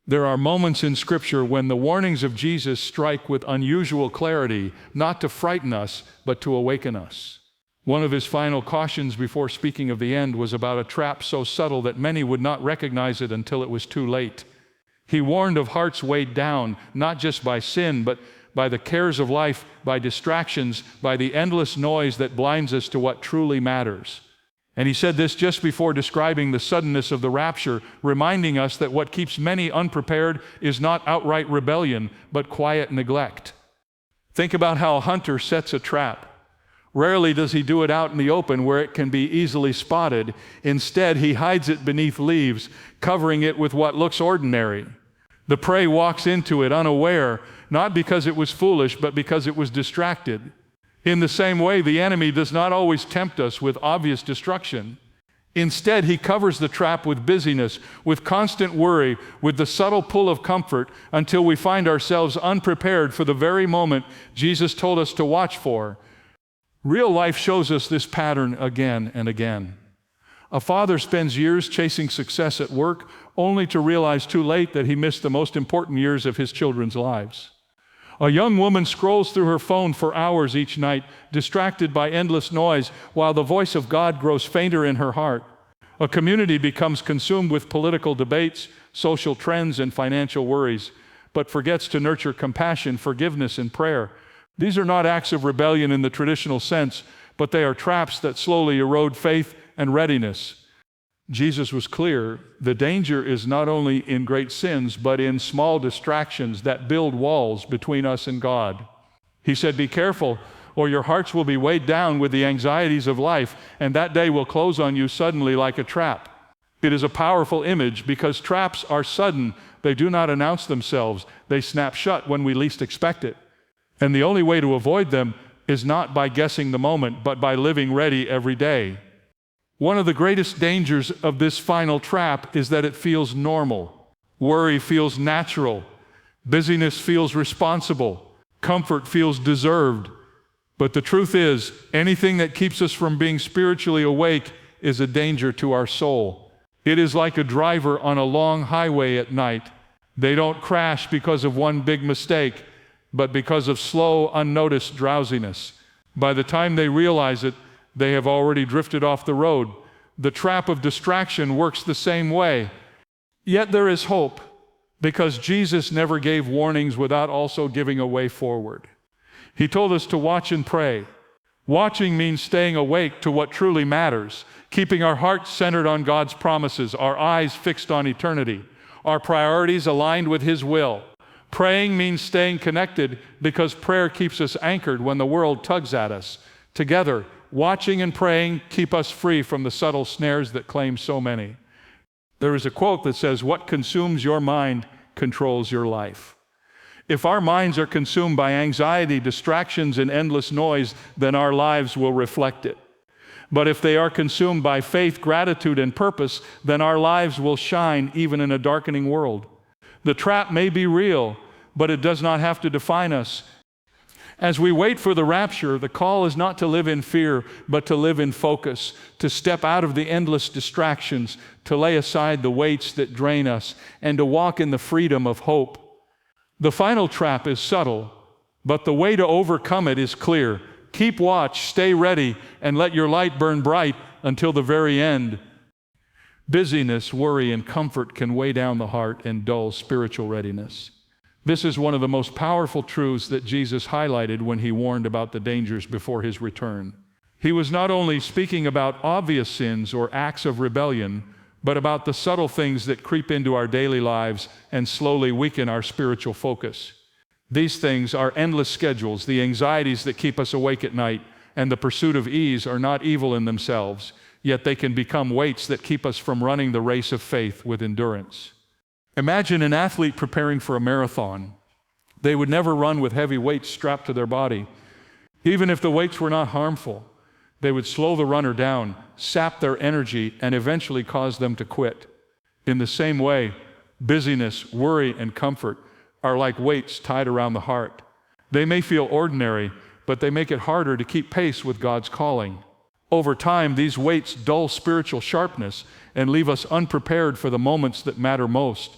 There are moments in Scripture when the warnings of Jesus strike with unusual clarity, not to frighten us, but to awaken us. One of his final cautions before speaking of the end was about a trap so subtle that many would not recognize it until it was too late. He warned of hearts weighed down, not just by sin, but by the cares of life, by distractions, by the endless noise that blinds us to what truly matters. And he said this just before describing the suddenness of the rapture, reminding us that what keeps many unprepared is not outright rebellion, but quiet neglect. Think about how a hunter sets a trap. Rarely does he do it out in the open where it can be easily spotted. Instead, he hides it beneath leaves, covering it with what looks ordinary. The prey walks into it unaware, not because it was foolish, but because it was distracted. In the same way, the enemy does not always tempt us with obvious destruction. Instead, he covers the trap with busyness, with constant worry, with the subtle pull of comfort, until we find ourselves unprepared for the very moment Jesus told us to watch for. Real life shows us this pattern again and again. A father spends years chasing success at work, only to realize too late that he missed the most important years of his children's lives. A young woman scrolls through her phone for hours each night, distracted by endless noise, while the voice of God grows fainter in her heart. A community becomes consumed with political debates, social trends, and financial worries, but forgets to nurture compassion, forgiveness, and prayer. These are not acts of rebellion in the traditional sense, but they are traps that slowly erode faith and readiness. Jesus was clear. The danger is not only in great sins, but in small distractions that build walls between us and God. He said, "Be careful, or your hearts will be weighed down with the anxieties of life, and that day will close on you suddenly like a trap." It is a powerful image because traps are sudden. They do not announce themselves. They snap shut when we least expect it. And the only way to avoid them is not by guessing the moment, but by living ready every day. One of the greatest dangers of this final trap is that it feels normal. Worry feels natural. Busyness feels responsible. Comfort feels deserved. But the truth is, anything that keeps us from being spiritually awake is a danger to our soul. It is like a driver on a long highway at night. They don't crash because of one big mistake, but because of slow, unnoticed drowsiness. By the time they realize it, they have already drifted off the road. The trap of distraction works the same way. Yet there is hope, because Jesus never gave warnings without also giving a way forward. He told us to watch and pray. Watching means staying awake to what truly matters, keeping our hearts centered on God's promises, our eyes fixed on eternity, our priorities aligned with His will. Praying means staying connected because prayer keeps us anchored when the world tugs at us. Together, watching and praying keep us free from the subtle snares that claim so many. There is a quote that says, "What consumes your mind controls your life." If our minds are consumed by anxiety, distractions, and endless noise, then our lives will reflect it. But if they are consumed by faith, gratitude, and purpose, then our lives will shine even in a darkening world. The trap may be real, but it does not have to define us. As we wait for the rapture, the call is not to live in fear, but to live in focus, to step out of the endless distractions, to lay aside the weights that drain us, and to walk in the freedom of hope. The final trap is subtle, but the way to overcome it is clear. Keep watch, stay ready, and let your light burn bright until the very end. Busyness, worry, and comfort can weigh down the heart and dull spiritual readiness. This is one of the most powerful truths that Jesus highlighted when He warned about the dangers before His return. He was not only speaking about obvious sins or acts of rebellion, but about the subtle things that creep into our daily lives and slowly weaken our spiritual focus. These things are endless schedules, the anxieties that keep us awake at night, and the pursuit of ease are not evil in themselves, yet they can become weights that keep us from running the race of faith with endurance. Imagine an athlete preparing for a marathon. They would never run with heavy weights strapped to their body. Even if the weights were not harmful, they would slow the runner down, sap their energy, and eventually cause them to quit. In the same way, busyness, worry, and comfort are like weights tied around the heart. They may feel ordinary, but they make it harder to keep pace with God's calling. Over time, these weights dull spiritual sharpness and leave us unprepared for the moments that matter most.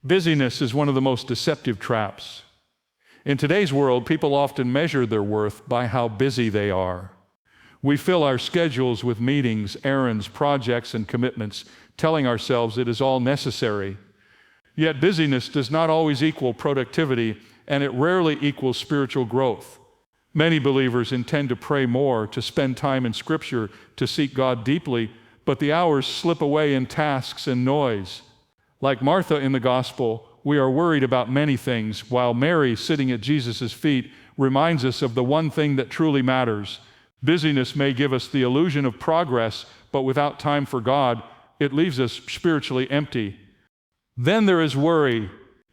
Busyness is one of the most deceptive traps. In today's world, people often measure their worth by how busy they are. We fill our schedules with meetings, errands, projects, and commitments, telling ourselves it is all necessary. Yet busyness does not always equal productivity, and it rarely equals spiritual growth. Many believers intend to pray more, to spend time in Scripture, to seek God deeply, but the hours slip away in tasks and noise. Like Martha in the Gospel, we are worried about many things, while Mary, sitting at Jesus' feet, reminds us of the one thing that truly matters. Busyness may give us the illusion of progress, but without time for God, it leaves us spiritually empty. Then there is worry.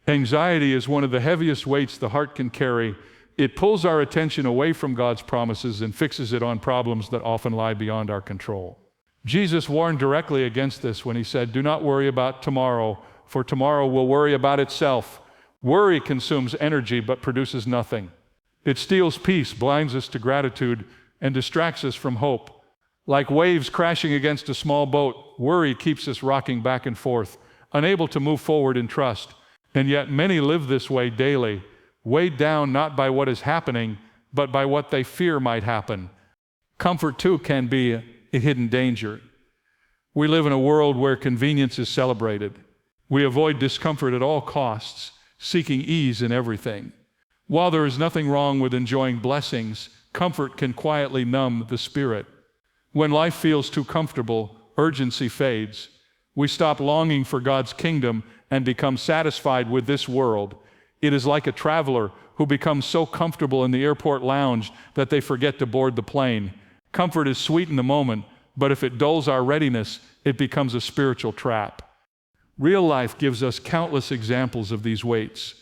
Anxiety is one of the heaviest weights the heart can carry. It pulls our attention away from God's promises and fixes it on problems that often lie beyond our control. Jesus warned directly against this when he said, "Do not worry about tomorrow, for tomorrow will worry about itself." Worry consumes energy but produces nothing. It steals peace, blinds us to gratitude, and distracts us from hope. Like waves crashing against a small boat, worry keeps us rocking back and forth, unable to move forward in trust. And yet many live this way daily, weighed down not by what is happening, but by what they fear might happen. Comfort, too, can be a hidden danger. We live in a world where convenience is celebrated. We avoid discomfort at all costs, seeking ease in everything. While there is nothing wrong with enjoying blessings, comfort can quietly numb the spirit. When life feels too comfortable, urgency fades. We stop longing for God's kingdom and become satisfied with this world. It is like a traveler who becomes so comfortable in the airport lounge that they forget to board the plane. Comfort is sweet in the moment, but if it dulls our readiness, it becomes a spiritual trap. Real life gives us countless examples of these weights.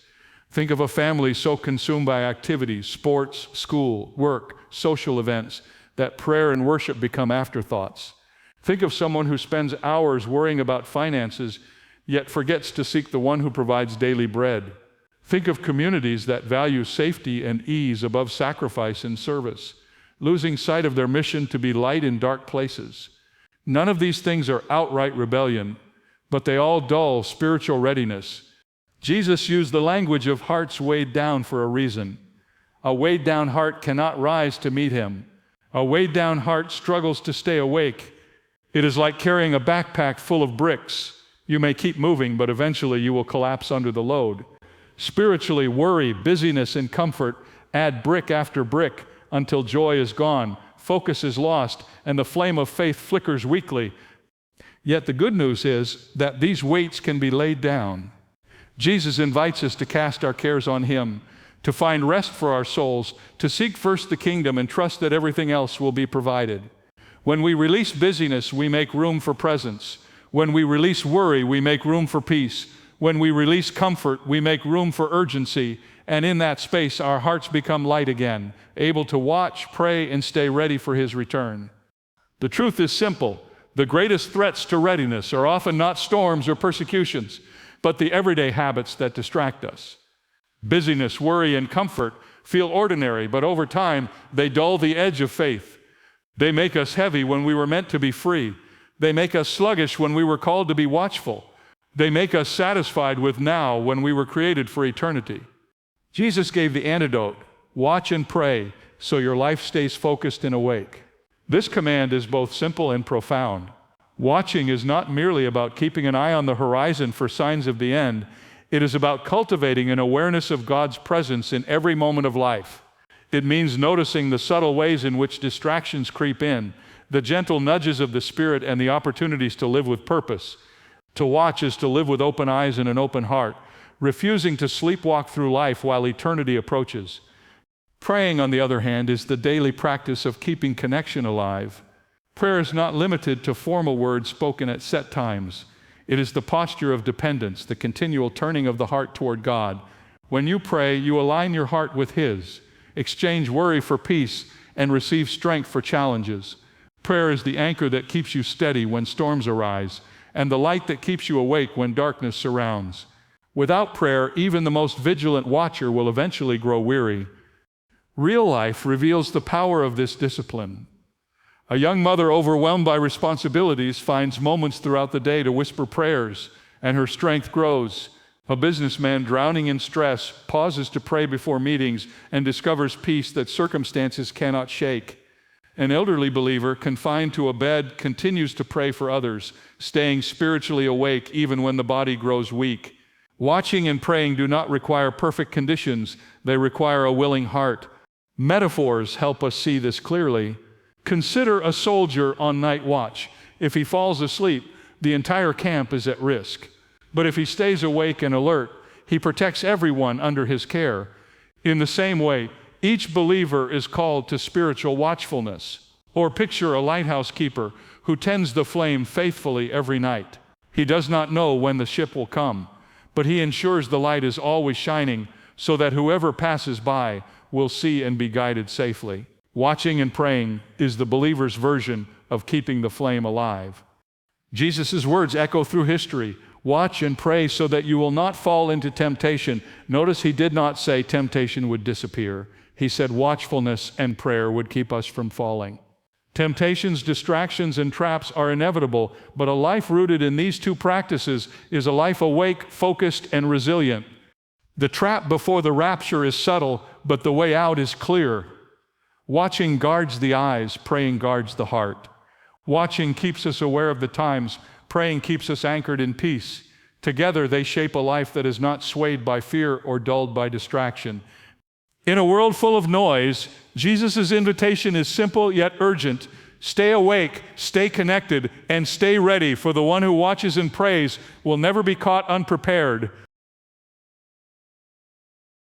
Think of a family so consumed by activities, sports, school, work, social events, that prayer and worship become afterthoughts. Think of someone who spends hours worrying about finances, yet forgets to seek the one who provides daily bread. Think of communities that value safety and ease above sacrifice and service, losing sight of their mission to be light in dark places. None of these things are outright rebellion, but they all dull spiritual readiness. Jesus used the language of hearts weighed down for a reason. A weighed down heart cannot rise to meet him. A weighed down heart struggles to stay awake. It is like carrying a backpack full of bricks. You may keep moving, but eventually you will collapse under the load. Spiritually, worry, busyness, and comfort add brick after brick until joy is gone, focus is lost, and the flame of faith flickers weakly. Yet the good news is that these weights can be laid down. Jesus invites us to cast our cares on him, to find rest for our souls, to seek first the kingdom and trust that everything else will be provided. When we release busyness, we make room for presence. When we release worry, we make room for peace. When we release comfort, we make room for urgency. And in that space, our hearts become light again, able to watch, pray, and stay ready for his return. The truth is simple. The greatest threats to readiness are often not storms or persecutions, but the everyday habits that distract us. Busyness, worry, and comfort feel ordinary, but over time, they dull the edge of faith. They make us heavy when we were meant to be free. They make us sluggish when we were called to be watchful. They make us satisfied with now when we were created for eternity. Jesus gave the antidote: watch and pray so your life stays focused and awake. This command is both simple and profound. Watching is not merely about keeping an eye on the horizon for signs of the end. It is about cultivating an awareness of God's presence in every moment of life. It means noticing the subtle ways in which distractions creep in, the gentle nudges of the Spirit, and the opportunities to live with purpose. To watch is to live with open eyes and an open heart, refusing to sleepwalk through life while eternity approaches. Praying, on the other hand, is the daily practice of keeping connection alive. Prayer is not limited to formal words spoken at set times. It is the posture of dependence, the continual turning of the heart toward God. When you pray, you align your heart with his, exchange worry for peace, and receive strength for challenges. Prayer is the anchor that keeps you steady when storms arise, and the light that keeps you awake when darkness surrounds. Without prayer, even the most vigilant watcher will eventually grow weary. Real life reveals the power of this discipline. A young mother overwhelmed by responsibilities finds moments throughout the day to whisper prayers, and her strength grows. A businessman drowning in stress pauses to pray before meetings and discovers peace that circumstances cannot shake. An elderly believer confined to a bed continues to pray for others, staying spiritually awake even when the body grows weak. Watching and praying do not require perfect conditions, they require a willing heart. Metaphors help us see this clearly. Consider a soldier on night watch. If he falls asleep, the entire camp is at risk. But if he stays awake and alert, he protects everyone under his care. In the same way, each believer is called to spiritual watchfulness. Or picture a lighthouse keeper who tends the flame faithfully every night. He does not know when the ship will come, but he ensures the light is always shining so that whoever passes by will see and be guided safely. Watching and praying is the believer's version of keeping the flame alive. Jesus' words echo through history. Watch and pray so that you will not fall into temptation. Notice he did not say temptation would disappear. He said watchfulness and prayer would keep us from falling. Temptations, distractions, and traps are inevitable, but a life rooted in these two practices is a life awake, focused, and resilient. The trap before the rapture is subtle, but the way out is clear. Watching guards the eyes, praying guards the heart. Watching keeps us aware of the times, praying keeps us anchored in peace. Together they shape a life that is not swayed by fear or dulled by distraction. In a world full of noise, Jesus' invitation is simple yet urgent. Stay awake, stay connected, and stay ready, for the one who watches and prays will never be caught unprepared.